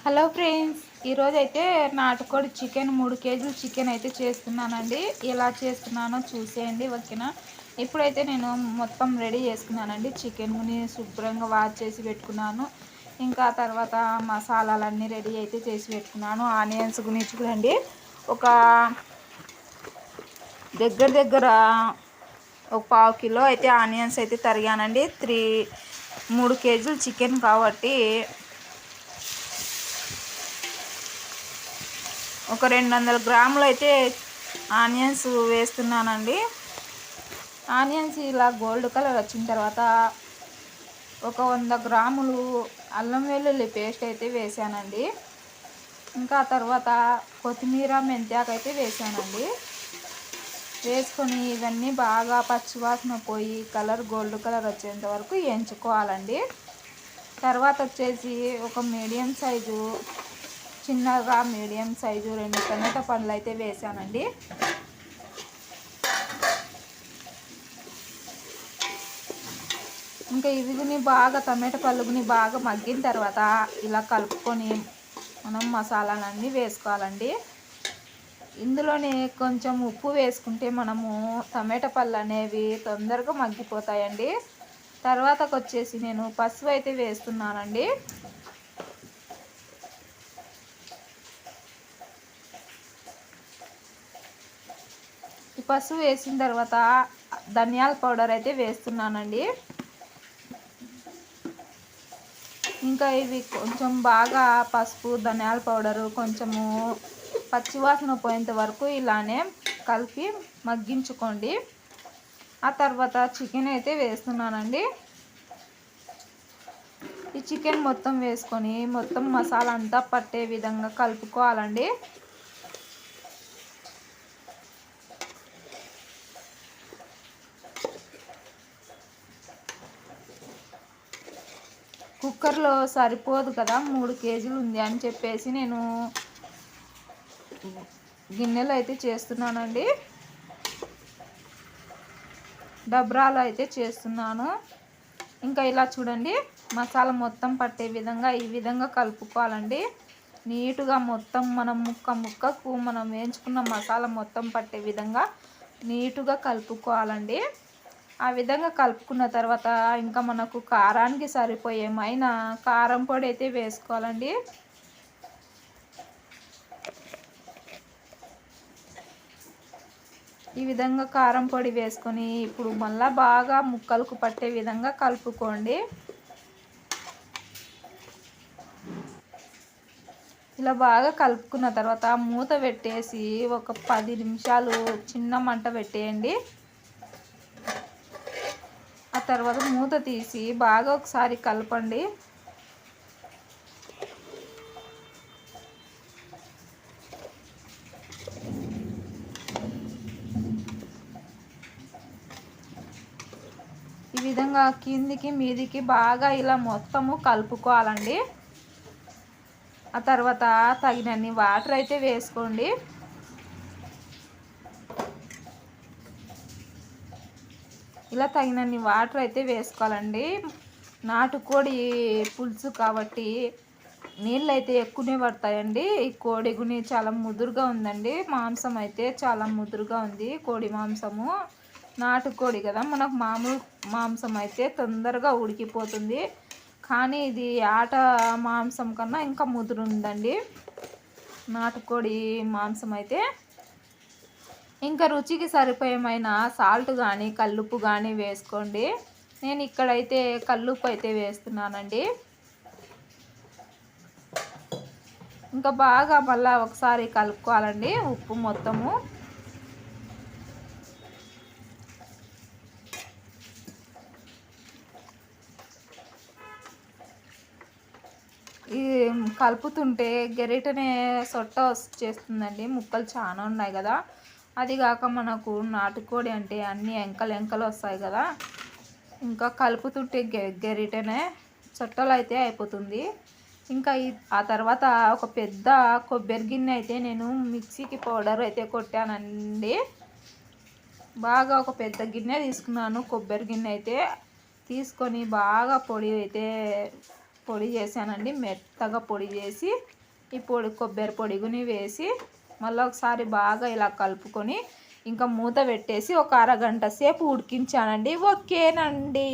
Hello friends, ఈరోజు అయితే నాటుకోడి చికెన్ 3 కేజీలు చికెన్ అయితే చేస్తున్నానండి. ఎలా చేస్తున్నానో చూసేయండి, ఓకేనా? ఇప్పుడైతే నేను మొత్తం రెడీ చేసుకున్నానండి. చికెన్ని శుభ్రంగా వాష్ చేసి పెట్టుకున్నాను. ఇంకా తర్వాత మసాలాలన్నీ రెడీ అయితే చేసి పెట్టుకున్నాను. ఆనియన్స్ గురించి చూడండి, ఒక దగ్గర ఒక 1/2 కిలో అయితే ఆనియన్స్ అయితే తరిగానండి. 3 కేజీలు చికెన్ కాబట్టి ఒక 200 గ్రాములు అయితే ఆనియన్స్ వేస్తున్నానండి. ఆనియన్స్ ఇలా గోల్డ్ కలర్ వచ్చిన తర్వాత ఒక 100 గ్రాములు అల్లం వెల్లుల్లి పేస్ట్ అయితే వేసానండి. ఇంకా తర్వాత కొత్తిమీర మెంతాకు అయితే వేసానండి. వేసుకొని ఇవన్నీ బాగా పచ్చివాసన పోయి గోల్డ్ కలర్ వచ్చేంత వరకు వేయించుకోవాలండి. తర్వాత వచ్చేసి ఒక చిన్నగా మీడియం సైజు 2 టమాటా పండ్లు అయితే వేసానండి. ఇంకా ఇవిగుని బాగా టమాటా పళ్ళుగుని బాగా మగ్గిన తర్వాత ఇలా కలుపుకొని మనం మసాలాలన్నీ వేసుకోవాలండి. ఇందులోనే కొంచెం ఉప్పు వేసుకుంటే మనము టమాటా పళ్ళు అనేవి తొందరగా మగ్గిపోతాయండి. తర్వాతకు వచ్చేసి నేను పసుపు అయితే వేస్తున్నానండి. ఈ పసుపు వేసిన తర్వాత ధనియాల పౌడర్ అయితే వేస్తున్నానండి. ఇంకా ఇవి కొంచెం బాగా పసుపు ధనియాల పౌడరు కొంచెము పచ్చివాసన పోయేంత వరకు ఇలానే కలిపి మగ్గించుకోండి. ఆ తర్వాత చికెన్ అయితే వేస్తున్నానండి. ఈ చికెన్ మొత్తం వేసుకొని మొత్తం మసాలా అంతా పట్టే విధంగా కలుపుకోవాలండి. కుక్కర్లో సరిపోదు కదా, 3 కేజీలు ఉంది అని చెప్పేసి నేను గిన్నెలో అయితే చేస్తున్నానండి. డబ్రాలో అయితే చేస్తున్నాను. ఇంకా ఇలా చూడండి, మసాలా మొత్తం పట్టే విధంగా ఈ విధంగా కలుపుకోవాలండి. నీటుగా మొత్తం మనం ముక్కకు మనం వేయించుకున్న మసాలా మొత్తం పట్టే విధంగా నీటుగా కలుపుకోవాలండి. ఆ విధంగా కలుపుకున్న తర్వాత ఇంకా మనకు కారానికి సరిపోయేమైనా కారం పొడి అయితే వేసుకోవాలండి. ఈ విధంగా కారం పొడి వేసుకొని ఇప్పుడు మళ్ళీ బాగా ముక్కలకు పట్టే విధంగా కలుపుకోండి. ఇలా బాగా కలుపుకున్న తర్వాత మూత పెట్టేసి ఒక 10 నిమిషాలు చిన్న మంట పెట్టేయండి. ఆ తర్వాత మూత తీసి బాగా ఒకసారి కలపండి. ఈ విధంగా కిందికి మీదికి బాగా ఇలా మొత్తము కలుపుకోవాలండి. ఆ తర్వాత తగినన్ని వాటర్ అయితే వేసుకోండి. ఇలా తగినన్ని వాటర్ అయితే వేసుకోవాలండి. నాటుకోడి పులుసు కాబట్టి నీళ్ళు అయితే ఎక్కువనే పడతాయండి. ఈ కోడి గుని చాలా ముదురుగా ఉందండి. మాంసం అయితే చాలా ముదురుగా ఉంది. కోడి మాంసము నాటుకోడి కదా, మనకు మామూలు మాంసం అయితే తొందరగా ఉడికిపోతుంది. కానీ ఇది ఆట మాంసం కన్నా ఇంకా ముదురు ఉందండి నాటుకోడి మాంసం అయితే. ఇంకా రుచికి సరిపోయేమైన సాల్ట్ కానీ కల్లుప్పు కానీ వేసుకోండి. నేను ఇక్కడైతే కల్లుప్పు అయితే వేస్తున్నానండి. ఇంకా బాగా మళ్ళీ ఒకసారి కలుపుకోవాలండి ఉప్పు మొత్తము. ఈ కలుపుతుంటే గరిటనే సొట్ట వచ్చేస్తుందండి. ముక్కలు చాలా ఉన్నాయి కదా, అది కాక మనకు నాటుకోడి అంటే అన్ని ఎంకలు వస్తాయి కదా. ఇంకా కలుపుతుంటే గరిటనే సొట్టలు అయితే అయిపోతుంది. ఇంకా ఆ తర్వాత ఒక పెద్ద కొబ్బరి గిన్నె అయితే నేను మిక్సీకి పౌడర్ అయితే కొట్టానండి. బాగా ఒక పెద్ద గిన్నె తీసుకున్నాను. కొబ్బరి గిన్నె అయితే తీసుకొని బాగా పొడి చేశానండి. మెత్తగా పొడి చేసి ఈ కొబ్బరి పొడిగుని వేసి మళ్ళీ ఒకసారి బాగా ఇలా కలుపుకొని ఇంకా మూత పెట్టేసి ఒక అరగంట సేపు ఉడికించానండి. ఓకేనండి.